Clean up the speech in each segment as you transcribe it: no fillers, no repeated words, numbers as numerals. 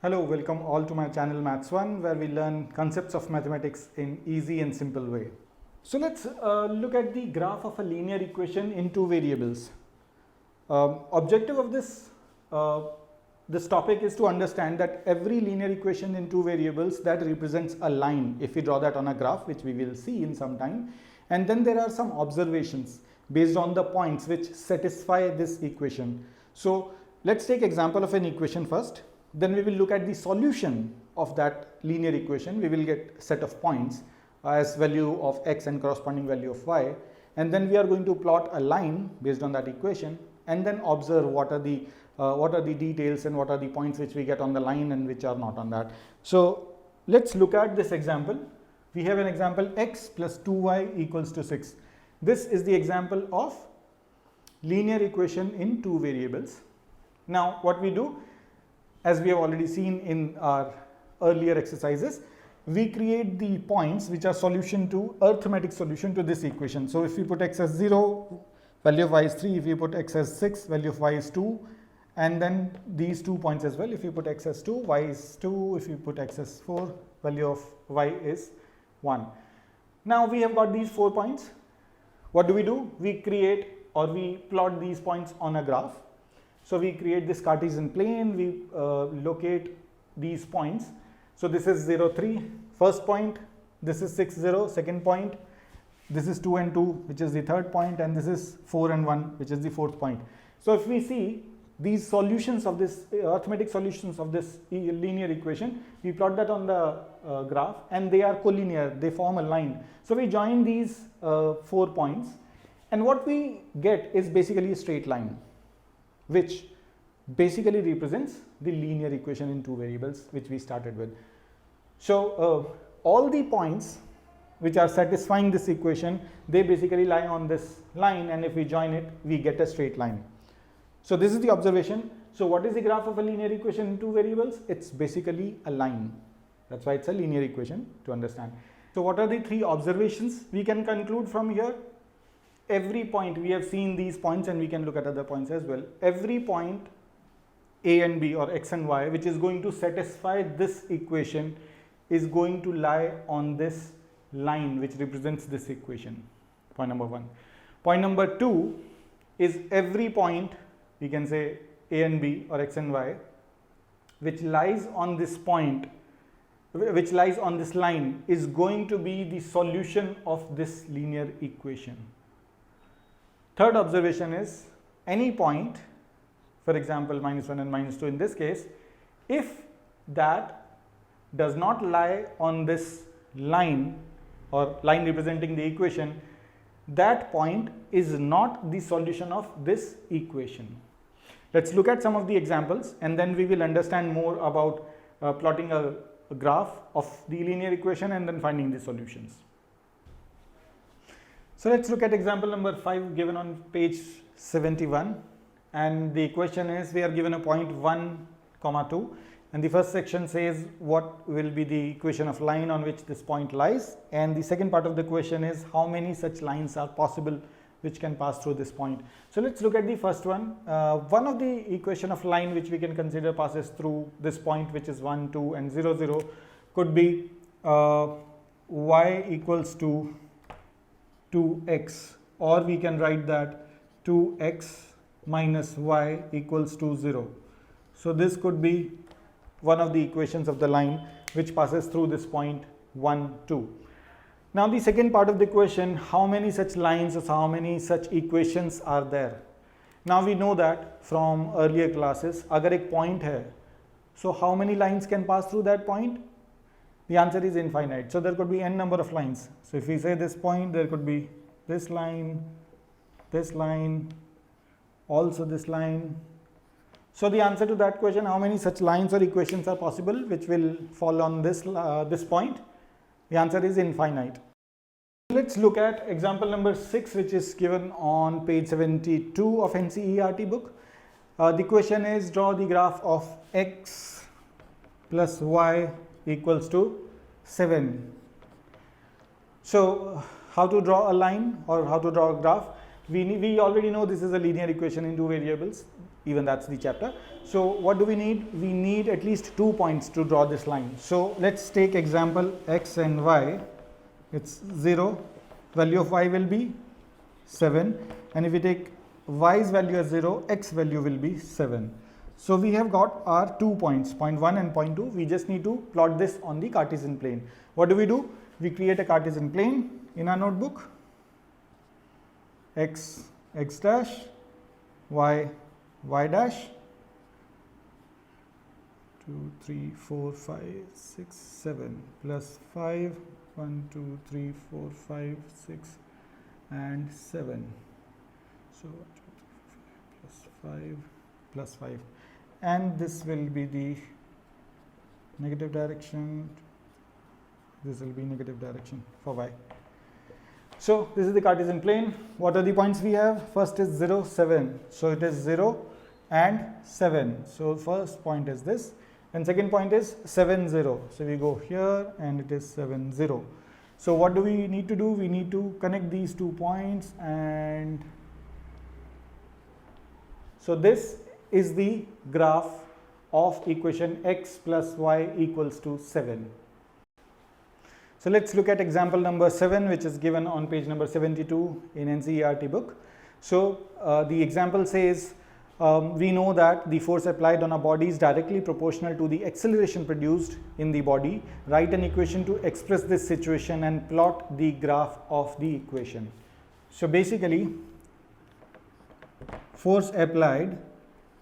Hello, welcome all to my channel Maths 1, where we learn concepts of mathematics in easy and simple way. So let's look at the graph of a linear equation in two variables. Objective of this topic is to understand that every linear equation in two variables that represents a line, if we draw that on a graph, which we will see in some time, and then there are some observations based on the points which satisfy this equation. So let's take example of an equation first. Then we will look at the solution of that linear equation. We will get set of points as value of x and corresponding value of y, and then we are going to plot a line based on that equation and then observe what are the details and what are the points which we get on the line and which are not on that. So let's look at this example. We have an example x plus 2y equals to 6. This is the example of linear equation in two variables. Now what we do, as we have already seen in our earlier exercises, we create the points which are arithmetic solution to this equation. So if we put x as 0, value of y is 3, if we put x as 6, value of y is 2, and then these 2 points as well. If you put x as 2, y is 2, if you put x as 4, value of y is 1. Now we have got these 4 points. What do? We create or we plot these points on a graph. So we create this Cartesian plane, we locate these points. So this is 0, 3, first point, this is 6, 0, second point, this is 2 and 2, which is the third point, and this is 4 and 1, which is the fourth point. So if we see these solutions of this, arithmetic solutions of this linear equation, we plot that on the graph, and they are collinear, they form a line. So we join these 4 points, and what we get is basically a straight line, which basically represents the linear equation in two variables which we started with. So all the points which are satisfying this equation, they basically lie on this line, and if we join it, we get a straight line. So this is the observation. So what is the graph of a linear equation in two variables? It's basically a line. That's why it's a linear equation, to understand. So what are the 3 observations we can conclude from here? Every point, we have seen these points and we can look at other points as well. Every point a and b, or x and y, which is going to satisfy this equation is going to lie on this line which represents this equation. Point number 1. Point number 2 is every point, we can say a and b or x and y, which lies on this point, which lies on this line, is going to be the solution of this linear equation. Third observation is any point, for example -1 and -2 in this case, if that does not lie on this line or line representing the equation, that point is not the solution of this equation. Let's look at some of the examples and then we will understand more about plotting a graph of the linear equation and then finding the solutions. So let's look at example number 5 given on page 71, and the question is, we are given a point 1, 2, and the first section says what will be the equation of line on which this point lies, and the second part of the question is how many such lines are possible which can pass through this point. So let's look at the first one. One of the equation of line which we can consider passes through this point, which is 1, 2 and 0, 0, could be y equals to 2x, or we can write that 2x minus y equals to 0. So this could be one of the equations of the line which passes through this point 1, 2. Now the second part of the question, how many such lines or how many such equations are there? Now we know that from earlier classes, agar ek point hai, so how many lines can pass through that point? The answer is infinite. So there could be n number of lines. So if we say this point, there could be this line, also this line. So the answer to that question, how many such lines or equations are possible which will fall on this point? The answer is infinite. Let's look at example number 6, which is given on page 72 of NCERT book. The question is, draw the graph of x plus y equals to 7. So how to draw a line or how to draw a graph? We already know this is a linear equation in two variables. even that's the chapter. So what do we need? We need at least 2 points to draw this line. So let's take example x and y. It's 0, value of y will be 7, and if we take y's value as 0, x value will be 7. So we have got our 2 points, point 1 and point 2. We just need to plot this on the Cartesian plane. What do? We create a Cartesian plane in our notebook. X dash, y dash, 2, 3, 4, 5, 6, 7 plus 5, 1, 2, 3, 4, 5, 6 and 7. So 5 plus 5, and this will be the negative direction. This will be negative direction for y. So this is the Cartesian plane. What are the points we have? First is 0, 7. So it is 0 and 7. So first point is this, and second point is 7, 0. So we go here and it is 7, 0. So what do we need to do? We need to connect these 2 points, and so this is the graph of equation x plus y equals to 7. So let's look at example number 7, which is given on page number 72 in NCERT book. So the example says, we know that the force applied on a body is directly proportional to the acceleration produced in the body. Write an equation to express this situation and plot the graph of the equation. So basically, force applied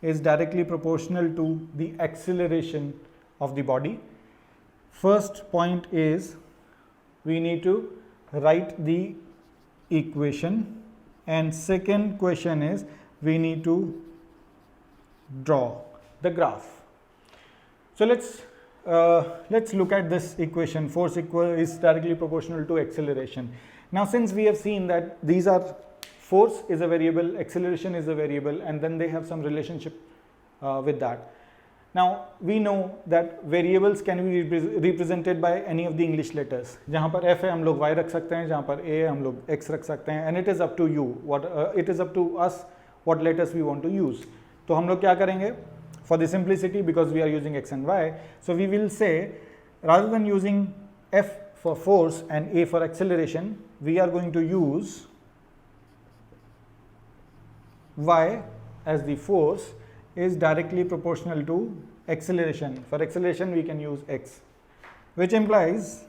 is directly proportional to the acceleration of the body. First point is, we need to write the equation, and second question is, we need to draw the graph. So let's look at this equation. Force is directly proportional to acceleration. Now since we have seen that these are, force is a variable, acceleration is a variable, and then they have some relationship with that. Now we know that variables can be represented by any of the English letters. जहाँ पर F है हम लोग Y रख सकते हैं, जहाँ पर A है हम लोग X रख सकते हैं, and it is up to you, it is up to us what letters we want to use. तो हम लोग क्या करेंगे? For the simplicity, because we are using X and Y, so we will say, rather than using F for force and A for acceleration, we are going to use Y as the force is directly proportional to acceleration. For acceleration we can use X, which implies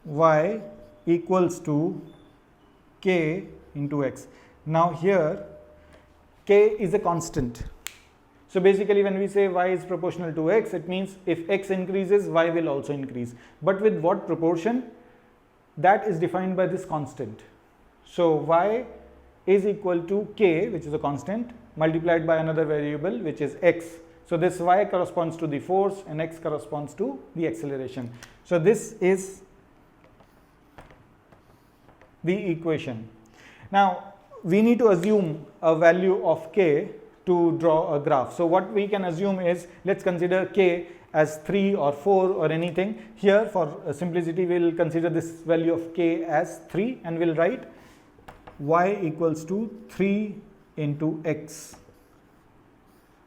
Y equals to K into X. Now here K is a constant. So basically when we say Y is proportional to X, it means if X increases, Y will also increase. But with what proportion? That is defined by this constant. So Y is equal to K, which is a constant, multiplied by another variable, which is X. So this Y corresponds to the force and X corresponds to the acceleration. So this is the equation. Now we need to assume a value of K to draw a graph. So what we can assume is, let's consider K as 3 or 4 or anything. Here for simplicity we will consider this value of K as 3, and we'll write Y equals to 3 into X.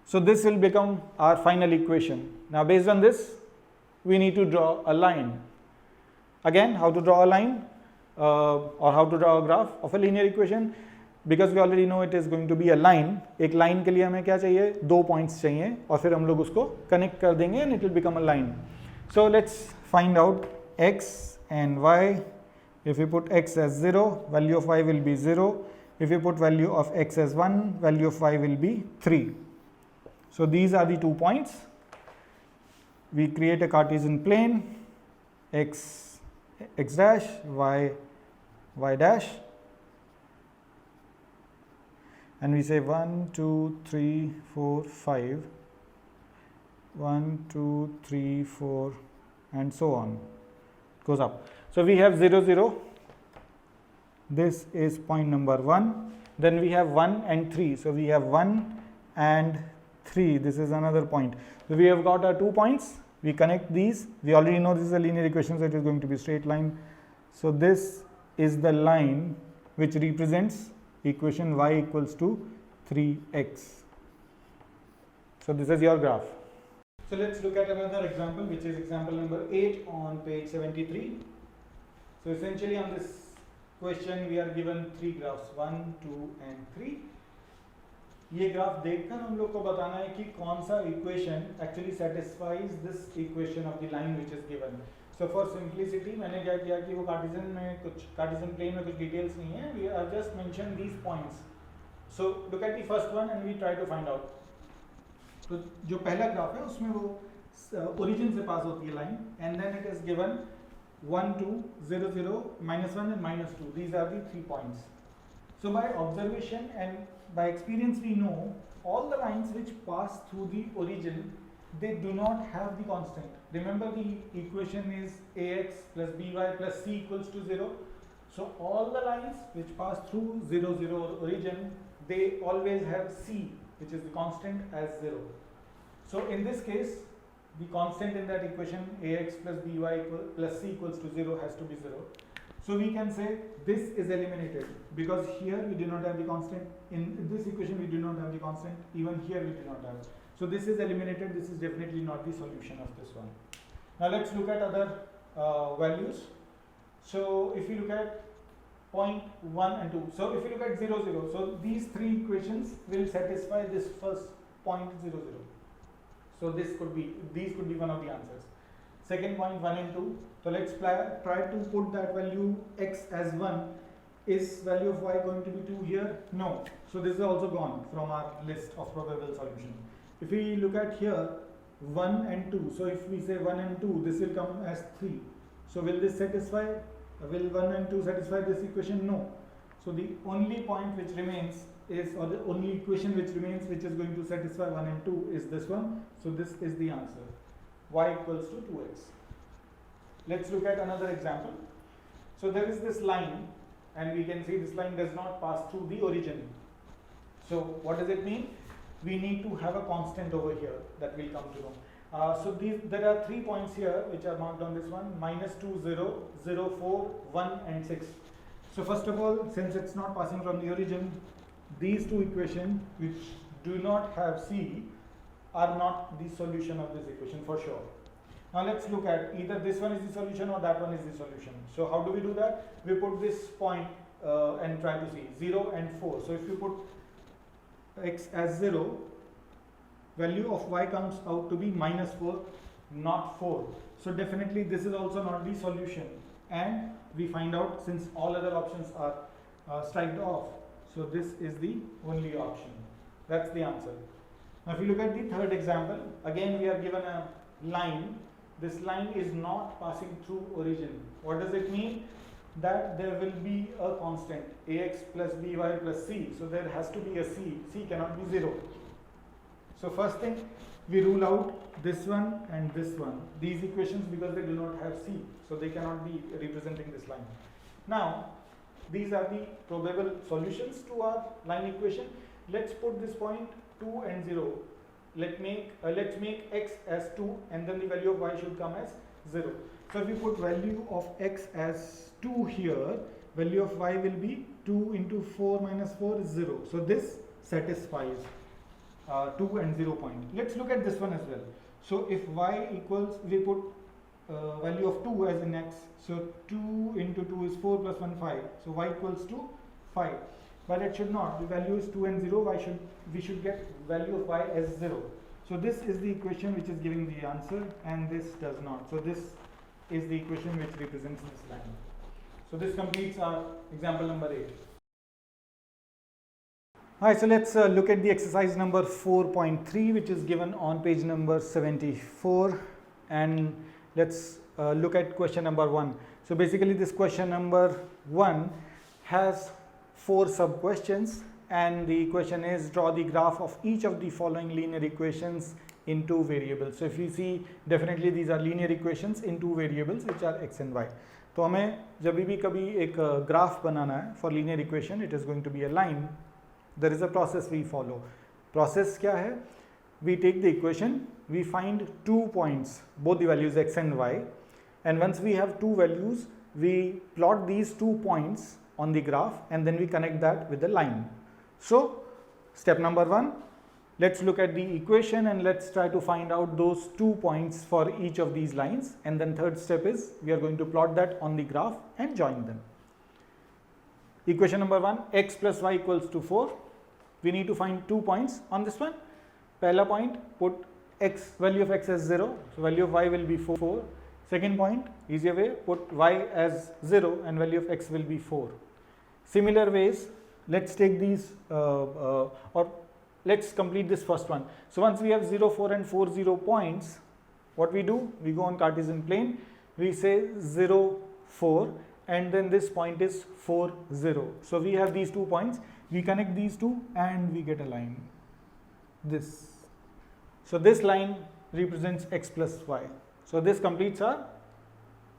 So this will become our final equation. Now based on this we need to draw a line. Again, how to draw a line or how to draw a graph of a linear equation? Because we already know it is going to be a line. एक line के लिए हमें क्या चाहिए? 2 points चाहिए, और फिर हम लोग उसको connect कर देंगे and it will become a line. So let's find out X and Y. If we put X as 0, value of Y will be 0. If we put value of X as 1, value of Y will be 3. So these are the 2 points. We create a Cartesian plane, X dash, Y dash, and we say 1, 2, 3, 4, 5, 1, 2, 3, 4, and so on. It goes up. So we have 0, 0. This is point number 1. Then we have 1 and 3. So we have 1 and 3. This is another point. So we have got our 2 points. We connect these. We already know this is a linear equation, so it is going to be a straight line. So this is the line which represents equation Y equals to 3x. So this is your graph. So let's look at another example, which is example number 8 on page 73. So essentially on this question we are given 3 graphs, 1, 2 and 3. ये graph देखकर हम लोग को बताना है कि कौन सा equation actually satisfies this equation of the line which is given. So for simplicity मैंने क्या किया कि वो कार्टेशियन प्लेन में कुछ डिटेल्स नहीं है, we are just mention these points. So look at the first one and we try to find out. तो जो पहला ग्राफ है उसमें वो ओरिजिन से पास होती है line and then it is given 1 2 0 0 -1 and -2. These are the 3 points. So by observation and by experience we know all the lines which pass through the origin, they do not have the constant. Remember the equation is ax plus by plus c equals to 0. So all the lines which pass through 0 0 origin, they always have c, which is the constant, as 0. So in this case the constant in that equation ax plus by plus c equals to 0 has to be 0. So we can say this is eliminated because here we do not have the constant. In this equation we do not have the constant, even here we do not have. So this is eliminated. This is definitely not the solution of this one. Now let's look at other values. So if you look at point 1 and 2, so if you look at 0 0, so these 3 equations will satisfy this first point 0 0. So these could be one of the answers. Second point 1 and 2. So let's try to put that value x as 1. Is value of y going to be 2 here? No. So this is also gone from our list of probable solution. If we look at here 1 and 2, so if we say 1 and 2, this will come as 3. So will this satisfy? Will 1 and 2 satisfy this equation? No. So the only point which remains is, or the only equation which remains which is going to satisfy 1 and 2 is this one. So this is the answer. Y equals to 2x. Let's look at another example. So there is this line and we can see this line does not pass through the origin. So what does it mean? We need to have a constant over here that we'll come to know. So there are 3 points here which are marked on this one: -2 0 0 4 1 and 6. So first of all, since it's not passing from the origin, these 2 equations which do not have c are not the solution of this equation for sure. Now let's look at either this one is the solution or that one is the solution. So how do we do that? We put this point and try to see 0 and 4. So if you put x as 0, value of y comes out to be -4, not 4. So definitely this is also not the solution, and we find out since all other options are striked off. So this is the only option. That's the answer. Now if you look at the third example, again we are given a line. This line is not passing through origin. What does it mean? That there will be a constant ax plus by plus c. So there has to be a c. C cannot be 0. So first thing, we rule out this one and this one, these equations, because they do not have c. So they cannot be representing this line. Now these are the probable solutions to our line equation. Let's put this point 2 and 0. Let's make x as 2 and then the value of y should come as 0. So if we put value of x as 2 here, value of y will be 2 into 4 minus 4 is 0. So this satisfies 2 and 0 point. Let's look at this one as well. So if y equals, we put value of 2 as in x, so 2 into 2 is 4 plus 1 5. So y equals to 5. But it should not. The value is 2 and 0. We should get value of y as 0. So this is the equation which is giving the answer, and this does not. So this is the equation which represents this line. So this completes our example number 8. Alright, so let's look at the exercise number 4.3, which is given on page number 74, and let's look at question number 1. So basically this question number 1 has 4 sub questions, and the question is draw the graph of each of the following linear equations in 2 variables. So if you see, definitely these are linear equations in 2 variables which are x and y. तो हमें जब भी कभी एक graph बनाना है for linear equation, it is going to be a line. There is a process we follow. Process क्या है? We take the equation, we find 2 points, both the values x and y, and once we have 2 values, we plot these 2 points on the graph and then we connect that with the line. So step number 1, let's look at the equation and let's try to find out those 2 points for each of these lines. And then third step is we are going to plot that on the graph and join them. Equation number 1, x plus y equals to 4. We need to find 2 points on this one. Pehla point, put x, value of x as 0, so value of y will be 4. Second point, easier way, put y as 0 and value of x will be 4. Similar ways, let's take these or let's complete this first one. So once we have 0, 4 and 4, 0 points, what we do? We go on Cartesian plane, we say 0, 4 and then this point is 4, 0. So we have these 2 points, we connect these two and we get a line, this. So this line represents x plus y. So this completes our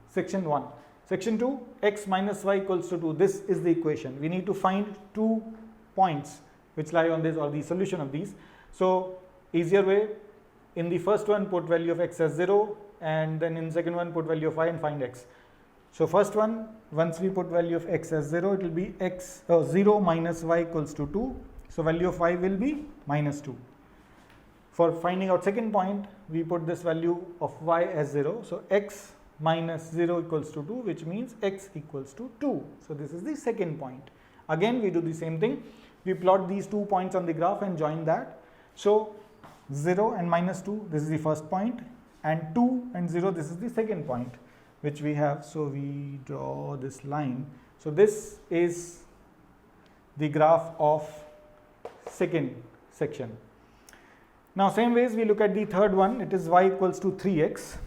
section 1. Section 2, x minus y equals to 2. This is the equation. We need to find 2 points which lie on this or the solution of these. So easier way, in the first one put value of x as 0 and then in second one put value of y and find x. So first one, once we put value of x as 0, it will be 0 minus y equals to 2. So value of y will be minus 2. For finding out second point, we put this value of y as 0. So x minus 0 equals to 2, which means x equals to 2. So this is the second point. Again, we do the same thing. We plot these 2 points on the graph and join that. So 0 and minus 2, this is the first point, and 2 and 0, this is the second point which we have. So we draw this line. So this is the graph of second section. Now same ways we look at the third one, it is y equals to 3x.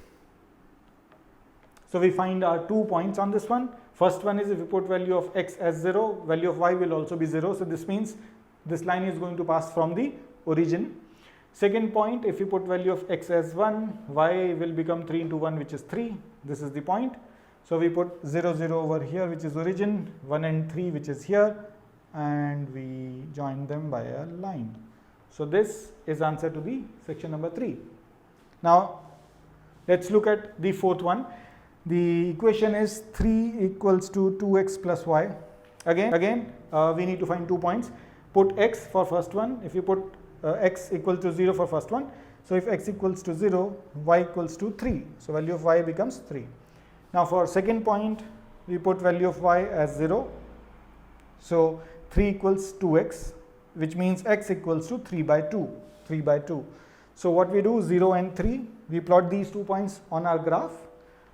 So we find our 2 points on this one. First one is if we put value of x as 0, value of y will also be 0. So this means this line is going to pass from the origin. Second point, if you put value of x as 1, y will become 3 into 1, which is 3. This is the point. So we put 0, 0 over here, which is origin, 1 and 3, which is here, and we join them by a line. So this is answer to the section number 3. Now let's look at the fourth one. The equation is 3 equals to 2x plus y. Again, we need to find 2 points. Put x for first one. If you put x equal to 0 for first one, so if x equals to 0, y equals to 3. So value of y becomes 3. Now for second point, we put value of y as 0. So 3 equals 2x, which means x equals to 3 by 2. So what we do, 0 and 3, we plot these 2 points on our graph.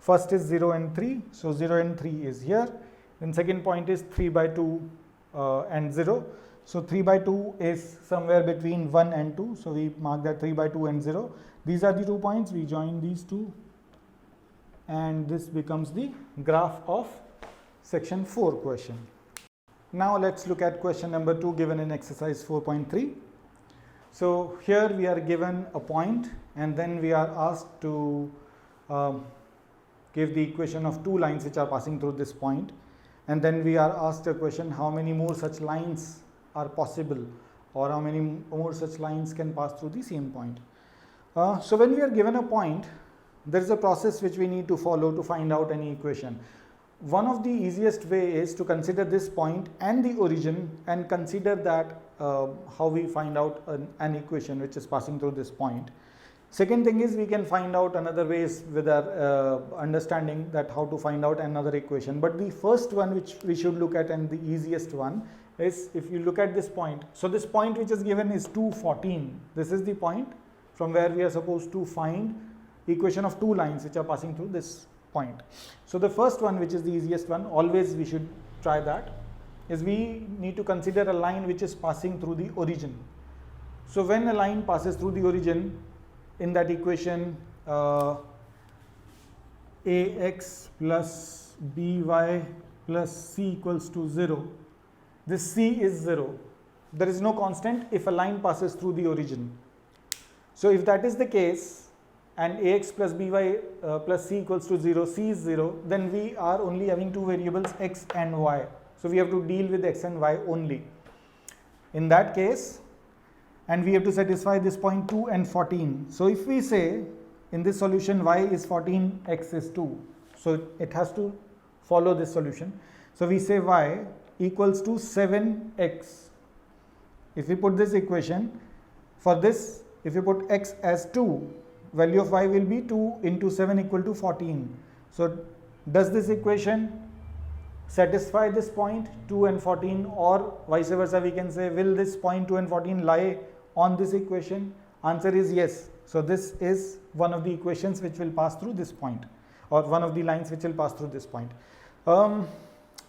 First is 0 and 3, so 0 and 3 is here. Then second point is 3 by 2 and 0. So 3 by 2 is somewhere between 1 and 2. So we mark that 3 by 2 and 0. These are the 2 points, we join these two and this becomes the graph of section 4 question. Now let's look at question number 2 given in exercise 4.3. So here we are given a point and then we are asked to give the equation of 2 lines which are passing through this point, and then we are asked a question how many more such lines are possible or how many more such lines can pass through the same point. So when we are given a point, there is a process which we need to follow to find out any equation. One of the easiest way is to consider this point and the origin and consider that how we find out an equation which is passing through this point. Second thing is we can find out another ways with our understanding that how to find out another equation. But the first one which we should look at and the easiest one is if you look at this point. So this point which is given is 2, 14. This is the point from where we are supposed to find equation of 2 lines which are passing through this point. So the first one, which is the easiest one, always we should try that, is we need to consider a line which is passing through the origin. So when a line passes through the origin, in that equation ax plus by plus c equals to 0, this c is 0. There is no constant if a line passes through the origin. So if that is the case and ax plus by plus c equals to 0, c is 0, then we are only having 2 variables x and y. So we have to deal with x and y only. In that case, and we have to satisfy this point 2 and 14. So if we say in this solution y is 14, x is 2. So it has to follow this solution. So we say y equals to 7x. If we put this equation, For this, if you put x as 2, value of y will be 2 into 7 equal to 14. So does this equation satisfy this point 2 and 14, or vice versa we can say, will this point 2 and 14 lie on this equation? Answer is yes. So this is one of the equations which will pass through this point, or one of the lines which will pass through this point.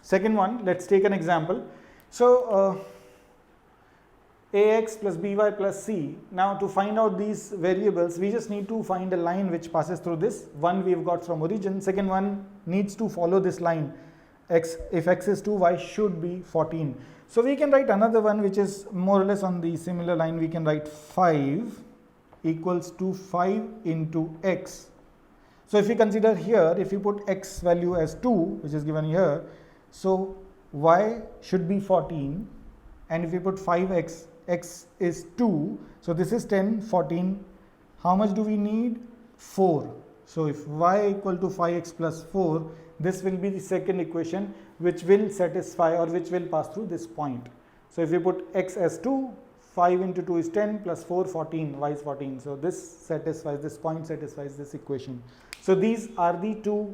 Second one, let's take an example. So ax plus by plus c. Now to find out these variables, we just need to find a line which passes through this. One we've got from origin, second one needs to follow this line. X, if x is 2, y should be 14. So we can write another one which is more or less on the similar line. We can write 5 equals to 5 into x. So if you consider here, if you put x value as 2, which is given here, so y should be 14, and if you put 5x, x is 2, so this is 10, 14. How much do we need? 4. So if y equal to 5x plus 4, this will be the second equation which will satisfy, or which will pass through this point. So if you put x as 2, 5 into 2 is 10, plus 4, 14, y is 14. So this satisfies, this point satisfies this equation. So these are the two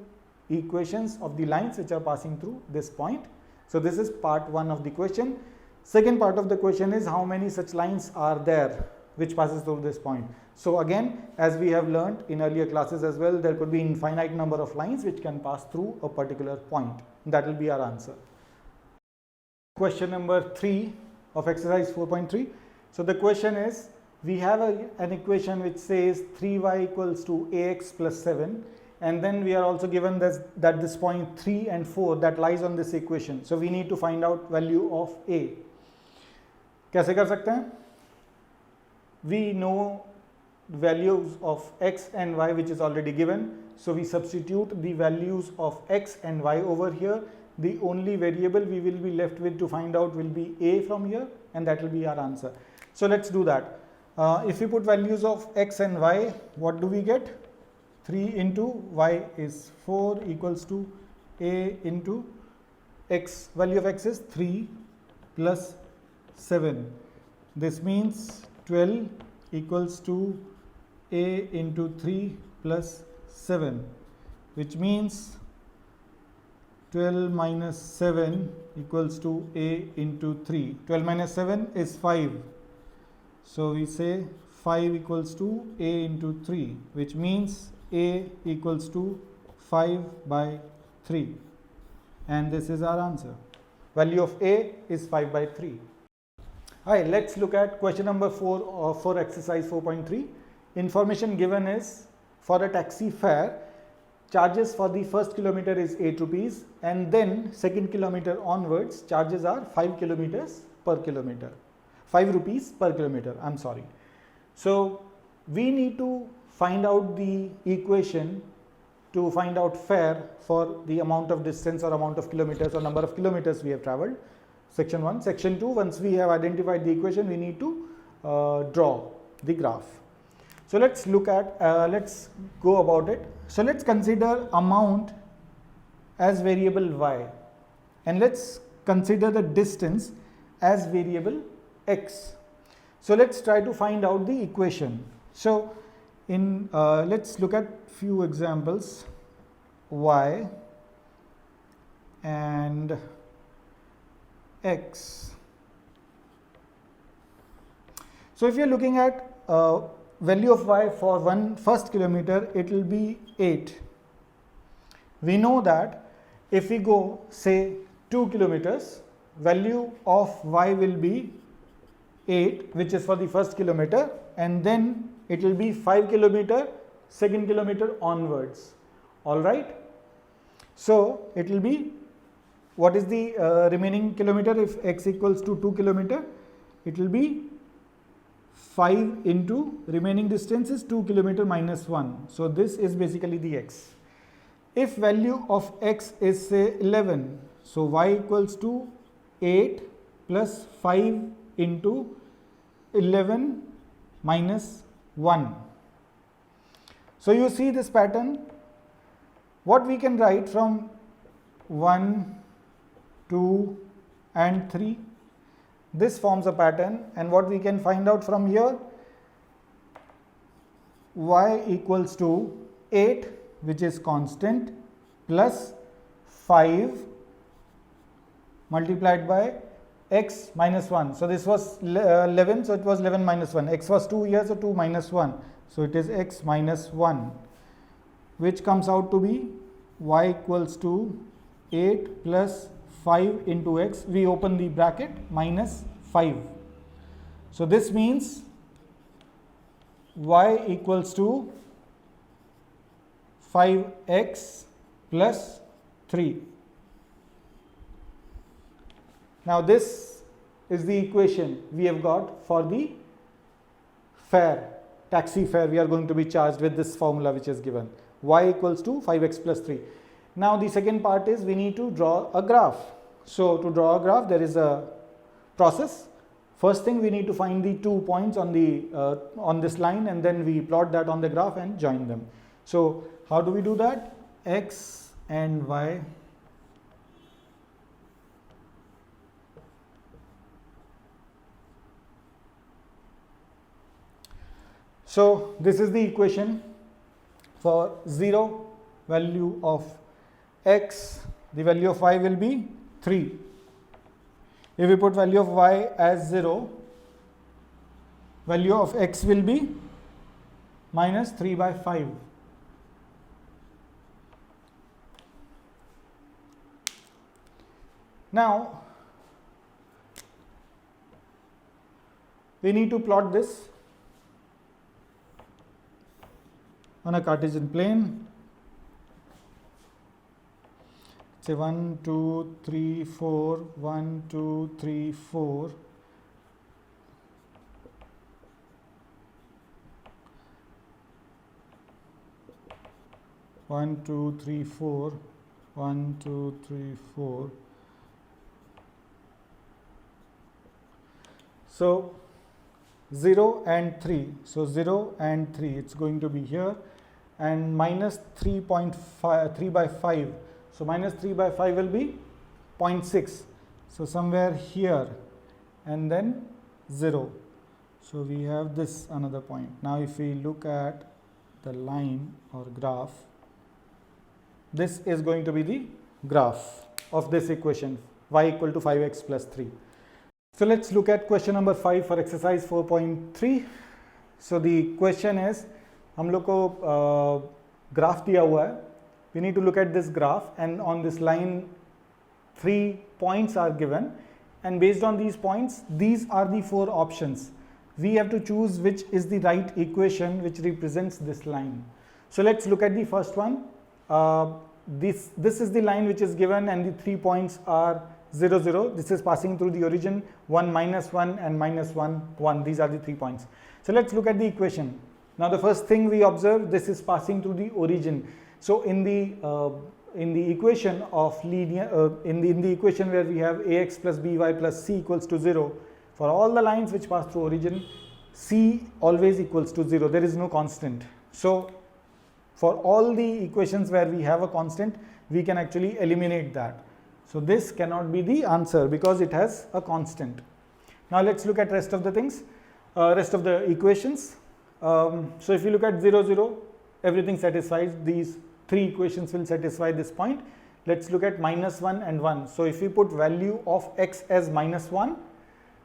equations of the lines which are passing through this point. So this is part 1 of the question. Second part of the question is how many such lines are there which passes through this point. So again, as we have learned in earlier classes as well, there could be infinite number of lines which can pass through a particular point. That will be our answer. Question number 3 of exercise 4.3. So the question is, we have an equation which says 3y equals to ax plus 7, and then we are also given that this point 3 and 4 that lies on this equation. So we need to find out value of a. कैसे कर सकते हैं? We know values of x and y which is already given. So we substitute the values of x and y over here. The only variable we will be left with to find out will be a from here, and that will be our answer. So let's do that. If we put values of x and y, what do we get? 3 into y is 4 equals to a into x. Value of x is 3 plus 7. This means 12 equals to a into 3 plus 7, which means 12 minus 7 equals to a into 3. 12 minus 7 is 5. So we say 5 equals to a into 3, which means a equals to 5 by 3. And this is our answer. Value of a is 5 by 3. Alright, let's look at question number 4 for exercise 4.3. Information given is, for a taxi fare, charges for the first kilometer is 8 rupees, and then second kilometer onwards charges are 5 kilometers per kilometer. 5 rupees per kilometer, I'm sorry. So we need to find out the equation to find out fare for the amount of distance or amount of kilometers or number of kilometers we have traveled. Section 1. Section 2, once we have identified the equation, we need to draw the graph. So let's look at, let's go about it. So let's consider amount as variable y, and let's consider the distance as variable x. So let's try to find out the equation. So in let's look at few examples. Y and x. So if you are looking at value of y for first kilometer, it will be 8. We know that if we go say 2 kilometers, value of y will be 8, which is for the first kilometer, and then it will be 5 kilometer, second kilometer onwards. All right. So it will be, what is the remaining kilometer if x equals to 2 kilometer? It will be 5 into remaining distance is 2 kilometer minus 1. So this is basically the x. If value of x is say 11, so y equals to 8 plus 5 into 11 minus 1. So you see this pattern. What we can write from 1, 2 and 3. This forms a pattern, and what we can find out from here, y equals to 8, which is constant, plus 5 multiplied by x minus 1. So this was 11, so it was 11 minus 1. X was 2 here, so 2 minus 1. So it is x minus 1, which comes out to be y equals to 8 plus 5 into x. We open the bracket, minus 5. So this means y equals to 5x plus 3. Now this is the equation we have got for the fare, taxi fare we are going to be charged with this formula which is given, y equals to 5x plus 3. Now the second part is we need to draw a graph. So to draw a graph there is a process. First thing, we need to find the 2 points on the on this line, and then we plot that on the graph and join them. So how do we do that? X and y. So this is the equation for 0 value of x, the value of y will be 3. If we put value of y as 0, value of x will be minus 3 by 5. Now, we need to plot this on a Cartesian plane. Say 1, 2, 3, 4, 1, 2, 3, 4. One, two, three, four. 1, 2, 3, 4. So 0 and 3. So 0 and 3. It's going to be here, and minus 3.5, 3 by 5. So minus 3 by 5 will be 0.6. So somewhere here, and then 0. So we have this another point. Now if we look at the line or graph, this is going to be the graph of this equation, y equal to 5x plus 3. So let's look at question number 5 for exercise 4.3. So the question is, हम लोग को graph दिया हुआ है. We need to look at this graph, and on this line 3 points are given, and based on these points, these are the 4 options. We have to choose which is the right equation which represents this line. So let's look at the first one. This is the line which is given, and the 3 points are 0, 0. This is passing through the origin, 1, minus 1, and minus 1, 1. These are the 3 points. So let's look at the equation. Now the first thing we observe, this is passing through the origin. So in the equation of linear, in the equation where we have ax plus by plus c equals to 0, for all the lines which pass through origin, c always equals to 0. There is no constant. So for all the equations where we have a constant, we can actually eliminate that. So this cannot be the answer because it has a constant. Now let's look at rest of the things, rest of the equations. So if you look at 0, 0, everything satisfies. These 3 equations will satisfy this point. Let's look at minus 1 and 1. So if we put value of x as minus 1,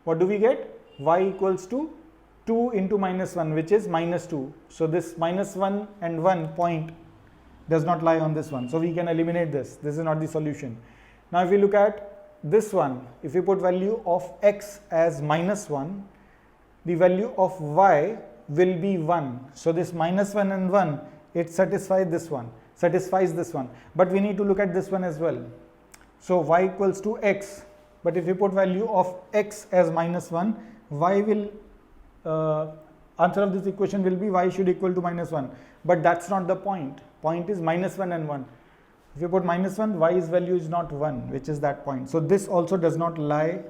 what do we get? Y equals to 2 into minus 1, which is minus 2. So this minus 1 and 1 point does not lie on this one. So we can eliminate this. This is not the solution. Now if we look at this one, if we put value of x as minus 1, the value of y will be 1. So this minus 1 and 1, it satisfies this one. But we need to look at this one as well. So y equals to x. But if we put value of x as minus 1, y will, answer of this equation will be y should equal to minus 1. But that's not the point. Point is minus 1 and 1. If you put minus 1, y's value is not 1, which is that point. So this also does not lie,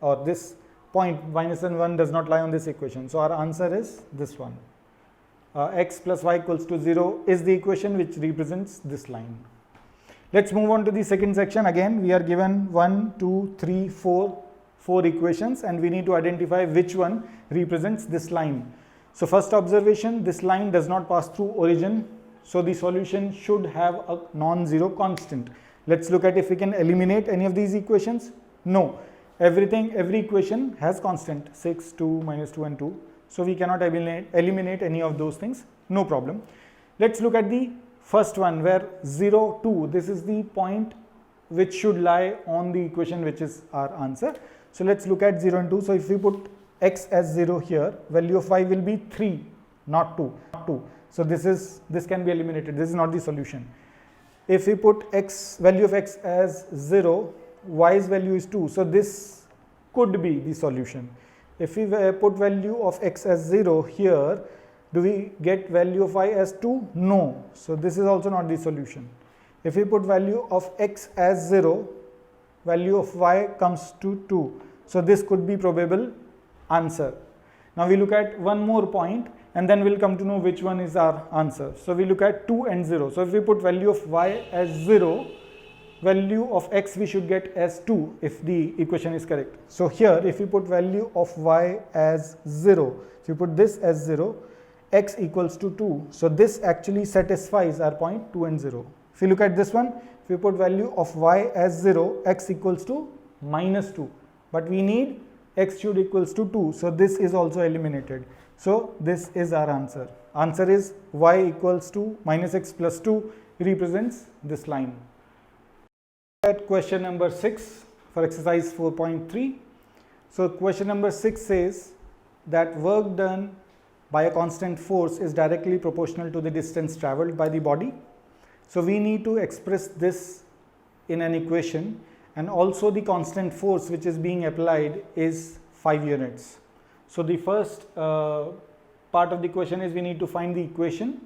or this point minus and 1 does not lie on this equation. So our answer is this one. X plus y equals to 0 is the equation which represents this line. Let's move on to the second section. Again, we are given 1, 2, 3, 4 equations, and we need to identify which one represents this line. So first observation, this line does not pass through origin, so the solution should have a non-zero constant. Let's look at if we can eliminate any of these equations. No, every equation has constant, 6, 2, minus 2 and 2. So we cannot eliminate any of those things, no problem. Let's look at the first one where 0, 2, this is the point which should lie on the equation which is our answer. So let's look at 0 and 2. So if we put x as 0 here, value of y will be 3, not 2. So this can be eliminated, this is not the solution. If we put value of x as 0, y's value is 2, so this could be the solution. If we put value of x as 0 here, do we get value of y as 2? No, so this is also not the solution. If we put value of x as 0, value of y comes to 2, so this could be probable answer. Now we look at one more point and then we'll come to know which one is our answer. So we look at 2 and 0. So if we put value of y as 0, value of x we should get as 2 if the equation is correct. So here if we put value of y as 0, if you put this as 0, x equals to 2. So this actually satisfies our point 2 and 0. If you look at this one, if we put value of y as 0, x equals to minus 2. But we need x should equals to 2. So this is also eliminated. So this is our answer. Answer is y equals to minus x plus 2 represents this line. At question number 6 for exercise 4.3. So question number 6 says that work done by a constant force is directly proportional to the distance traveled by the body. So we need to express this in an equation, and also the constant force which is being applied is 5 units. So the first part of the equation is we need to find the equation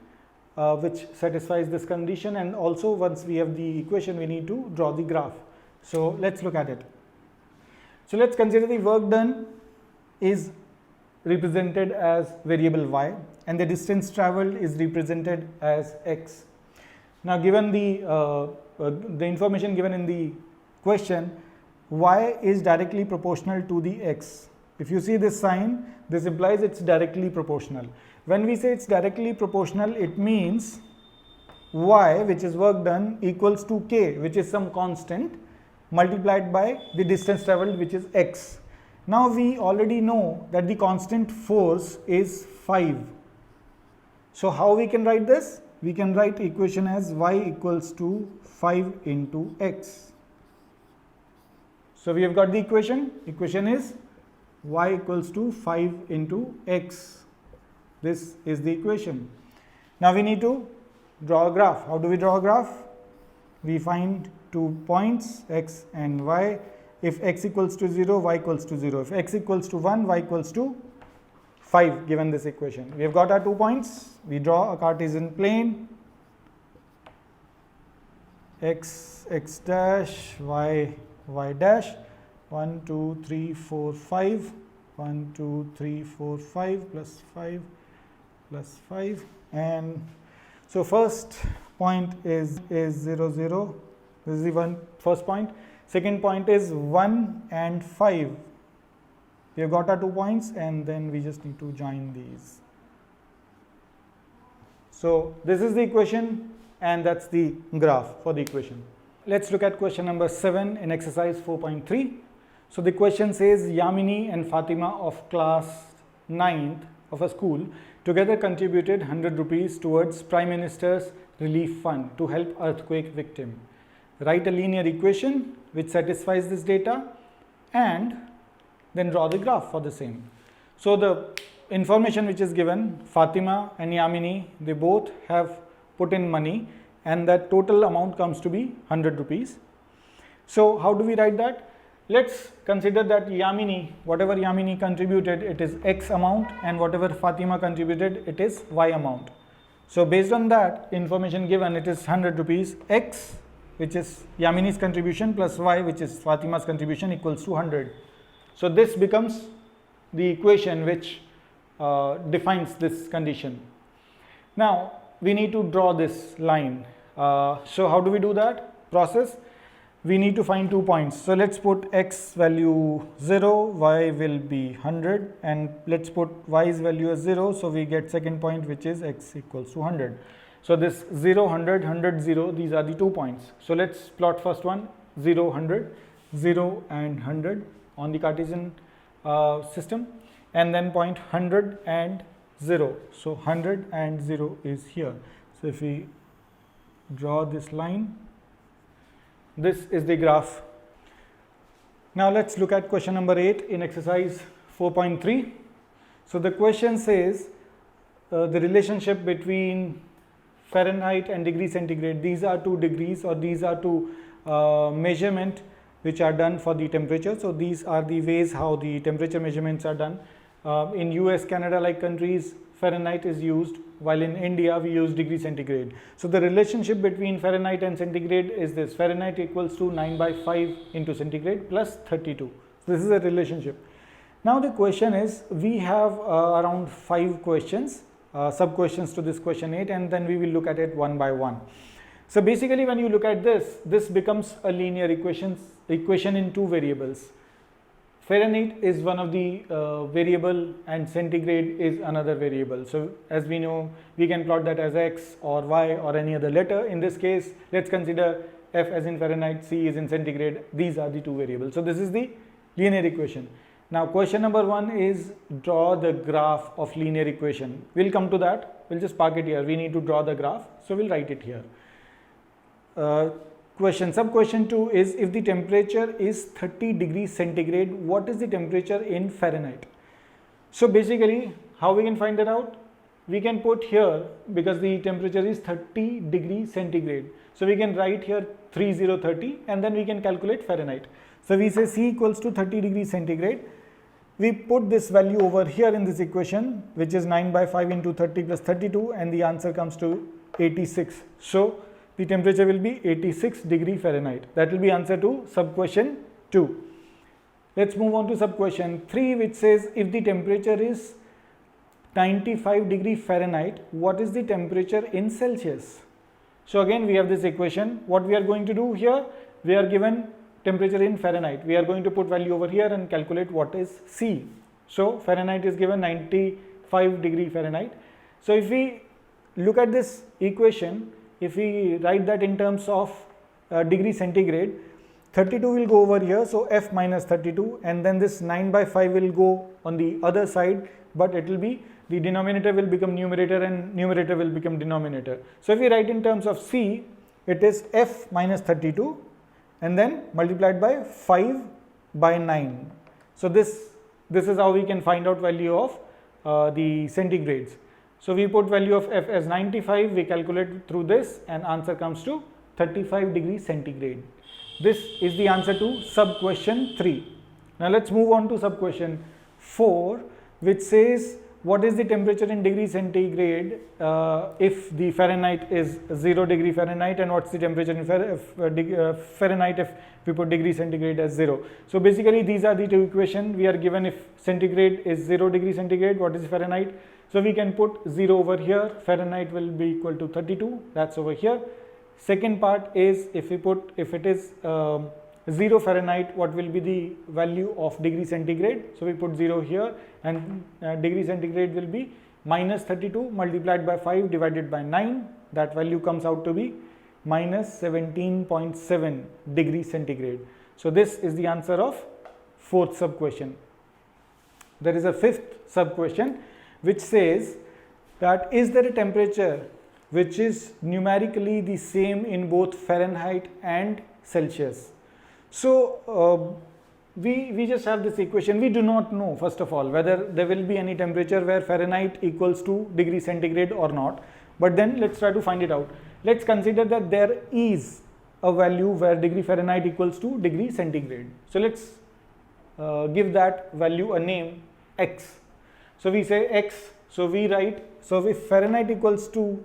which satisfies this condition, and also once we have the equation we need to draw the graph. So let's look at it. So let's consider the work done is represented as variable y and the distance traveled is represented as x. Now given the information given in the question, y is directly proportional to the x. If you see this sign, this implies it's directly proportional. When we say it's directly proportional, it means y, which is work done, equals to k, which is some constant, multiplied by the distance traveled, which is x. Now we already know that the constant force is 5. So how we can write this? We can write equation as y equals to 5 into x. So we have got the equation. Equation is y equals to 5 into x. This is the equation. Now we need to draw a graph. How do we draw a graph? We find 2 points x and y. If x equals to 0, y equals to 0. If x equals to 1, y equals to 5 given this equation. We have got our 2 points. We draw a Cartesian plane. X dash, y dash. 1, 2, 3, 4, 5. 1, 2, 3, 4, 5 plus 5 plus 5. And so first point is 0, 0. This is the first point. Second point is 1 and 5. We have got our 2 points and then we just need to join these. So this is the equation and that's the graph for the equation. Let's look at question number 7 in exercise 4.3. So the question says Yamini and Fatima of class 9th of a school together contributed 100 rupees towards Prime Minister's Relief Fund to help earthquake victim. Write a linear equation which satisfies this data and then draw the graph for the same. So the information which is given, Fatima and Yamini, they both have put in money and that total amount comes to be 100 rupees. So how do we write that? Let's consider that Yamini, whatever Yamini contributed, it is X amount, and whatever Fatima contributed, it is Y amount. So based on that information given, it is 100 rupees. X, which is Yamini's contribution, plus Y, which is Fatima's contribution, equals to 100. So this becomes the equation which defines this condition. Now we need to draw this line. So how do we do that process? we need to find 2 points. So let's put x value 0, y will be 100, and let's put y's value as 0. So we get second point, which is x equals to 100. So this 0, 100, 100, 0, these are the 2 points. So let's plot first one, 0, 100, 0 and 100 on the Cartesian system, and then point 100 and 0. So 100 and 0 is here. So if we draw this line, this is the graph. Now let's look at question number 8 in exercise 4.3. So the question says the relationship between Fahrenheit and degree centigrade. These are 2 degrees, or these are 2 measurement which are done for the temperature. So these are the ways how the temperature measurements are done. In US, Canada like countries, Fahrenheit is used, while in India we use degree centigrade. So the relationship between Fahrenheit and centigrade is this: Fahrenheit equals to 9/5 into centigrade plus 32. So this is a relationship. Now the question is, we have around 5 questions, sub questions to this question 8, and then we will look at it one by one. So basically when you look at this becomes a linear equation in 2 variables. Fahrenheit is one of the variable and centigrade is another variable. So as we know, we can plot that as x or y or any other letter. In this case, let's consider f as in Fahrenheit, c is in centigrade. These are the 2 variables. So this is the linear equation. Now question number 1 is draw the graph of linear equation. We'll come to that. We'll just park it here. We need to draw the graph. So we'll write it here. Sub question 2 is, if the temperature is 30 degrees centigrade, what is the temperature in Fahrenheit? So basically, how we can find that out? We can put here, because the temperature is 30 degrees centigrade. So we can write here 3030, and then we can calculate Fahrenheit. So we say C equals to 30 degrees centigrade. We put this value over here in this equation, which is 9/5 into 30 plus 32, and the answer comes to 86. So the temperature will be 86 degree Fahrenheit. That will be answer to sub question 2. Let's move on to sub question 3, which says, if the temperature is 95 degree Fahrenheit, what is the temperature in Celsius? So again we have this equation. What we are going to do here, we are given temperature in Fahrenheit. We are going to put value over here and calculate what is C. So Fahrenheit is given 95 degree Fahrenheit. So if we look at this equation, if we write that in terms of degree centigrade, 32 will go over here, so F minus 32, and then this 9/5 will go on the other side, but it will be, the denominator will become numerator and numerator will become denominator. So if we write in terms of C, it is F minus 32 and then multiplied by 5/9. So this is how we can find out value of the centigrades. So we put value of F as 95, we calculate through this, and answer comes to 35 degrees centigrade. This is the answer to sub question 3. Now let's move on to sub question 4, which says, what is the temperature in degree centigrade if the Fahrenheit is 0 degree Fahrenheit, and what's the temperature in Fahrenheit if we put degree centigrade as 0. So basically these are the 2 equations. We are given if centigrade is 0 degree centigrade, what is Fahrenheit? So we can put 0 over here, Fahrenheit will be equal to 32, that's over here. Second part is, if it is 0 Fahrenheit, what will be the value of degree centigrade? So we put 0 here, and degree centigrade will be minus 32 multiplied by 5 divided by 9. That value comes out to be minus 17.7 degrees centigrade. So this is the answer of 4th sub question. There is a 5th sub question, which says that, is there a temperature which is numerically the same in both Fahrenheit and Celsius? So we just have this equation. We do not know, first of all, whether there will be any temperature where Fahrenheit equals to degree centigrade or not, but then let's try to find it out. Let's consider that there is a value where degree Fahrenheit equals to degree centigrade. So let's give that value a name, x. So we say x, so we write, so if Fahrenheit equals to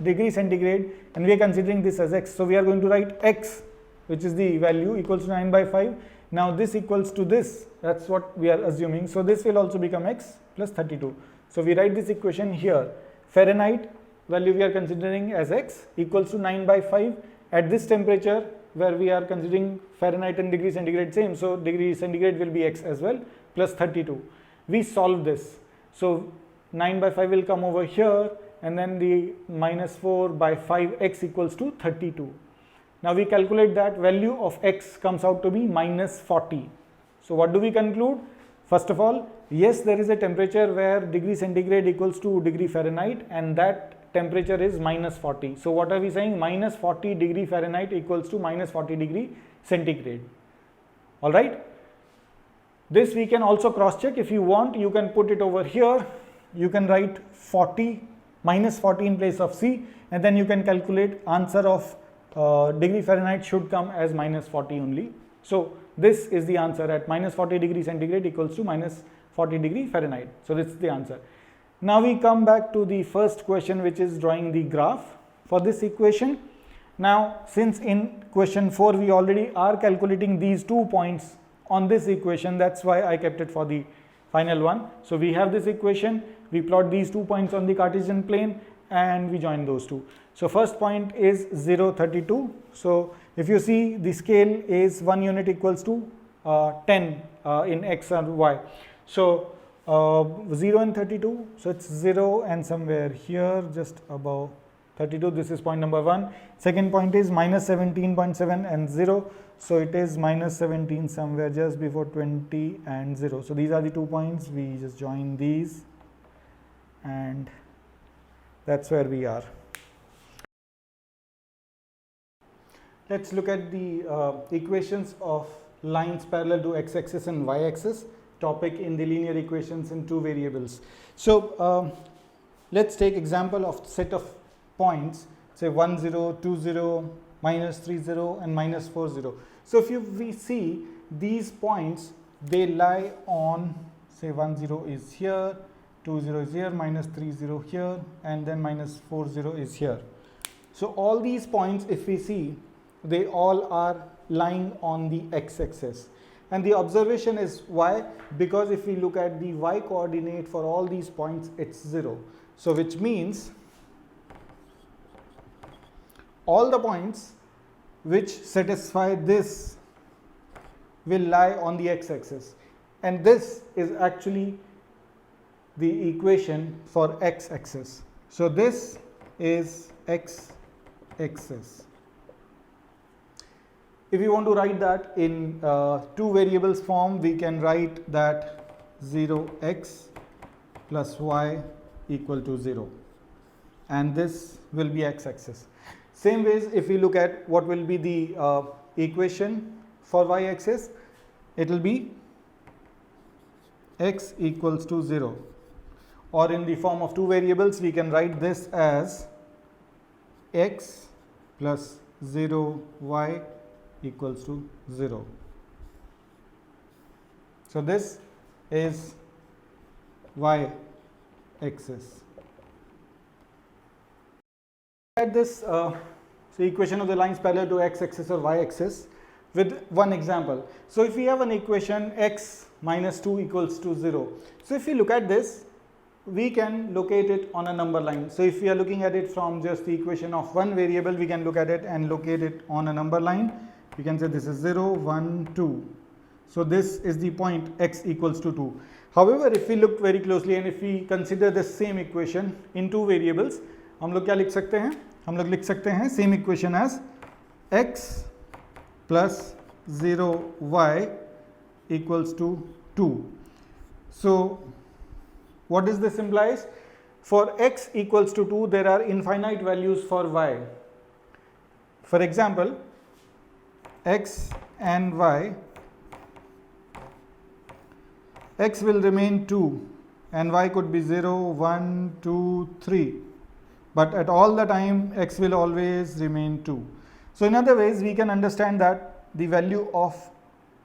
degree centigrade and we are considering this as x, so we are going to write x, which is the value, equals to 9/5. Now this equals to this, that's what we are assuming. So this will also become x plus 32. So we write this equation here. Fahrenheit value we are considering as x equals to 9/5. At this temperature, where we are considering Fahrenheit and degree centigrade same, so degree centigrade will be x as well, plus 32. We solve this. So 9 by 5 will come over here, and then the minus 4 by 5x equals to 32. Now we calculate that value of x comes out to be minus 40. So what do we conclude? First of all, yes, there is a temperature where degree centigrade equals to degree Fahrenheit, and that temperature is minus 40. So what are we saying? Minus 40 degree Fahrenheit equals to minus 40 degree centigrade. All right. This we can also cross check. If you want, you can put it over here. You can write 40 minus 40 in place of C, and then you can calculate answer of degree Fahrenheit should come as minus 40 only. So this is the answer at minus 40 degree centigrade equals to minus 40 degree Fahrenheit. So this is the answer. Now we come back to the first question, which is drawing the graph for this equation. Now since in question 4 we already are calculating these 2 points on this equation, that's why I kept it for the final one. So we have this equation, we plot these 2 points on the Cartesian plane and we join those two. So first point is 0, 32. So if you see, the scale is 1 unit equals to 10 in x and y. So 0 and 32, so it's 0 and somewhere here just above 32. This is point number 1. Second point is minus 17.7 and 0. So it is minus 17 somewhere just before 20 and 0. So these are the 2 points. We just join these and that's where we are. Let's look at the equations of lines parallel to x-axis and y-axis, topic in the linear equations in 2 variables. So let's take example of set of points, say 1, 0, 2, 0, minus 3, 0 and minus 4, 0. So if we see these points, they lie on, say 1, 0 is here, 2, 0 is here, minus 3, 0 here, and then minus 4, 0 is here. So all these points, if we see, they all are lying on the x-axis. And the observation is why? Because if we look at the y coordinate for all these points, it's 0. So which means all the points which satisfy this will lie on the x-axis. And this is actually the equation for x-axis. So this is x-axis. If you want to write that in 2 variables form, we can write that 0x plus y equal to 0, and this will be x-axis. Same ways, if we look at what will be the equation for y-axis, it will be x equals to 0, or in the form of 2 variables we can write this as x plus 0 y equals to 0. So this is y-axis. At this so equation of the lines parallel to x-axis or y-axis with one example. So if we have an equation x minus 2 equals to 0. So if we look at this, we can locate it on a number line. So if we are looking at it from just the equation of one variable, we can look at it and locate it on a number line. We can say this is 0, 1, 2. So this is the point x equals to 2. However, if we look very closely and if we consider the same equation in 2 variables, हम लोग क्या लिख सकते हैं? हम लोग लिख सकते हैं same equation as x plus 0 y equals to 2. So what does this implies? For x equals to 2, there are infinite values for y. For example, x and y, x will remain 2 and y could be 0, 1, 2, 3. But at all the time, x will always remain 2. So in other ways, we can understand that the value of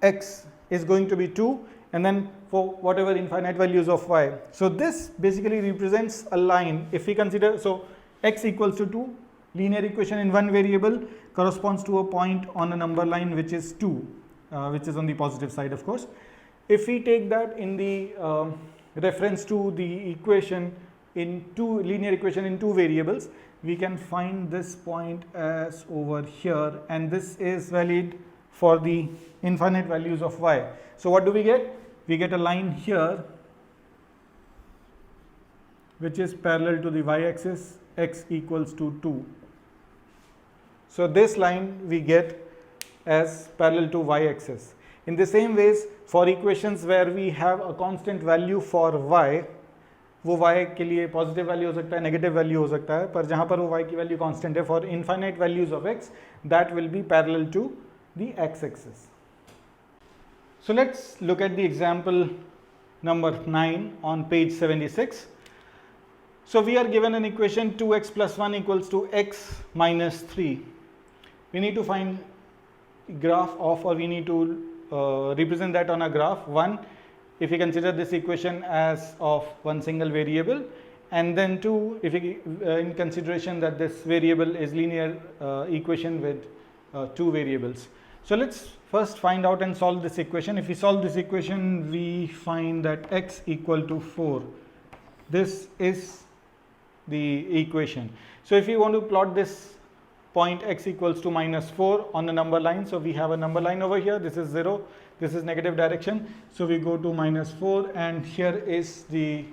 x is going to be 2, and then for whatever infinite values of y. So this basically represents a line. If we consider, so x equals to 2, linear equation in one variable corresponds to a point on a number line which is 2, which is on the positive side, of course. If we take that in the reference to the equation in linear equation in two variables, we can find this point as over here, and this is valid for the infinite values of y. So what do we get? We get a line here which is parallel to the y-axis, x equals to 2. So this line we get as parallel to y-axis. In the same ways, for equations where we have a constant value for y, वो y के लिए positive value हो सकता है, negative value हो सकता है, पर जहाँ पर वो y की वैल्यू कांस्टेंट है, for infinite values of x, that will be parallel to the x axis. So let's look at the example number 9 on page 76. So we are given an equation 2x plus 1 equals to x minus 3. We need to find graph of, or we need to represent that on a graph. One, if we consider this equation as of one single variable, and then two, if we in consideration that this variable is linear equation with two variables. So let's first find out and solve this equation. If we solve this equation, we find that x equal to 4. This is the equation. So if you want to plot this point x equals to minus 4 on the number line, so we have a number line over here, this is 0, this is negative direction, so we go to minus 4, and here is the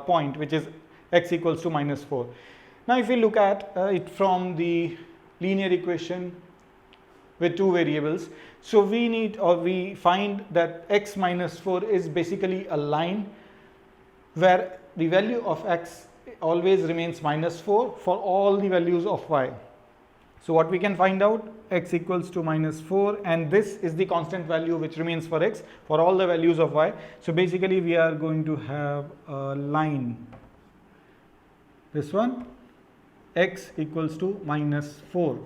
point which is x equals to minus 4. Now if we look at it from the linear equation with two variables, so we find that x minus 4 is basically a line where the value of x always remains minus 4 for all the values of y. So what we can find out, x equals to minus 4, and this is the constant value which remains for x for all the values of y. So basically we are going to have a line, this one, x equals to minus 4.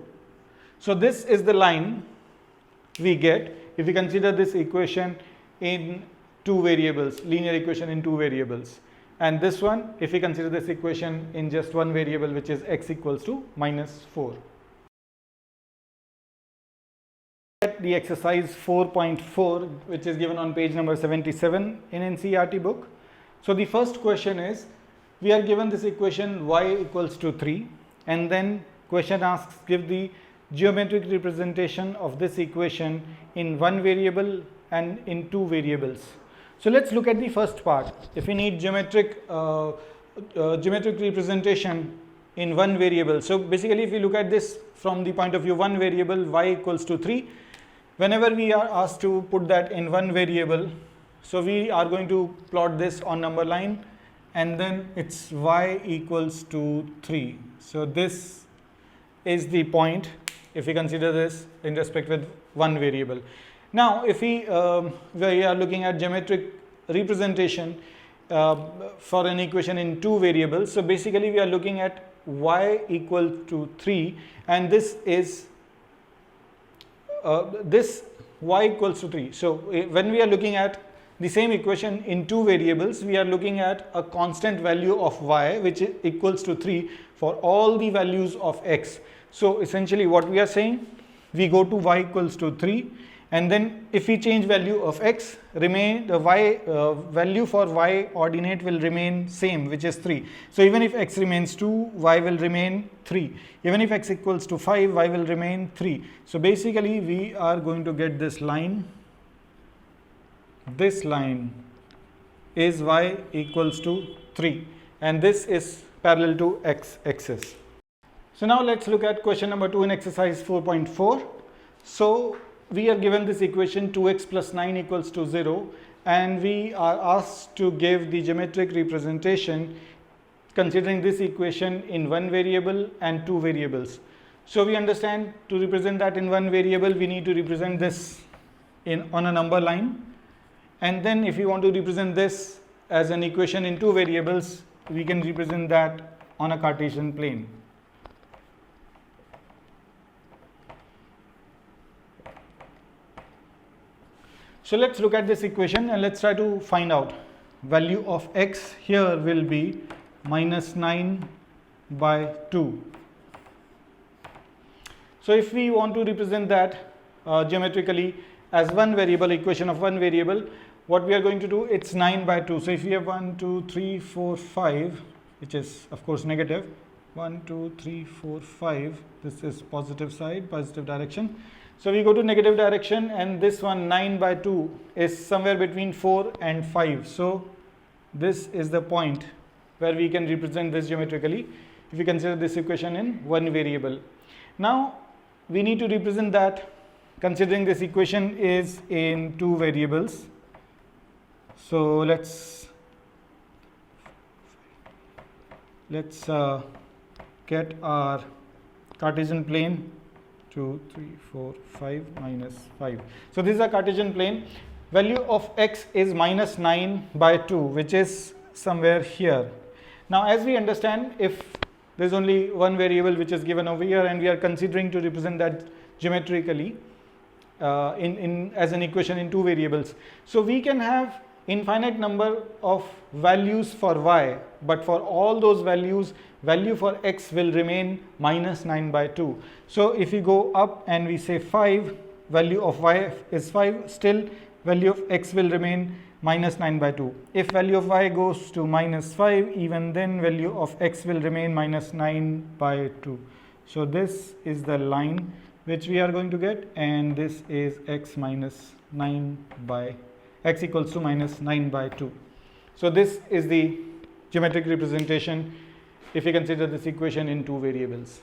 So this is the line we get if we consider this equation in two variables, linear equation in two variables. And this one, if we consider this equation in just one variable, which is x equals to minus 4. The exercise 4.4, which is given on page number 77 in NCERT book. So the first question is, we are given this equation y equals to 3, and then question asks, give the geometric representation of this equation in one variable and in two variables. So let's look at the first part. If we need geometric representation in one variable, so basically if we look at this from the point of view one variable, y equals to 3, whenever we are asked to put that in one variable, so we are going to plot this on number line, and then it's y equals to 3. So this is the point if we consider this in respect with one variable. Now if we are looking at geometric representation for an equation in two variables, so basically we are looking at y equal to 3, and this is this y equals to 3. So when we are looking at the same equation in two variables, we are looking at a constant value of y which equals to 3 for all the values of x. So essentially what we are saying, we go to y equals to 3, and then if we change value of x, remain the y value for y ordinate will remain same, which is 3. So even if x remains 2, y will remain 3. Even if x equals to 5, y will remain 3. So basically we are going to get this line. This line is y equals to 3, and this is parallel to x axis. So now let's look at question number 2 in exercise 4.4. So we are given this equation 2x plus 9 equals to 0, and we are asked to give the geometric representation considering this equation in one variable and two variables. So we understand to represent that in one variable, we need to represent this on a number line, and then if you want to represent this as an equation in two variables, we can represent that on a Cartesian plane. So let's look at this equation and let's try to find out. Value of x here will be minus 9 by 2. So if we want to represent that geometrically as one variable, equation of one variable, what we are going to do, it's 9 by 2. So if we have 1, 2, 3, 4, 5, which is of course negative. 1, 2, 3, 4, 5. This is positive side, positive direction. So we go to negative direction, and this one 9 by 2 is somewhere between 4 and 5. So this is the point where we can represent this geometrically if we consider this equation in one variable. Now we need to represent that considering this equation is in two variables. So let's get our Cartesian plane. 2, 3, 4, 5, minus 5. So this is a Cartesian plane. Value of x is minus 9 by 2, which is somewhere here. Now as we understand, if there is only one variable which is given over here and we are considering to represent that geometrically as an equation in two variables, so we can have infinite number of values for y, but for all those values, value for x will remain minus 9 by 2. So if we go up and we say 5, value of y is 5, still value of x will remain minus 9 by 2. If value of y goes to minus 5, even then value of x will remain minus 9 by 2. So this is the line which we are going to get, and this is x minus 9 by x equals to minus 9 by 2. So this is the geometric representation if we consider this equation in two variables.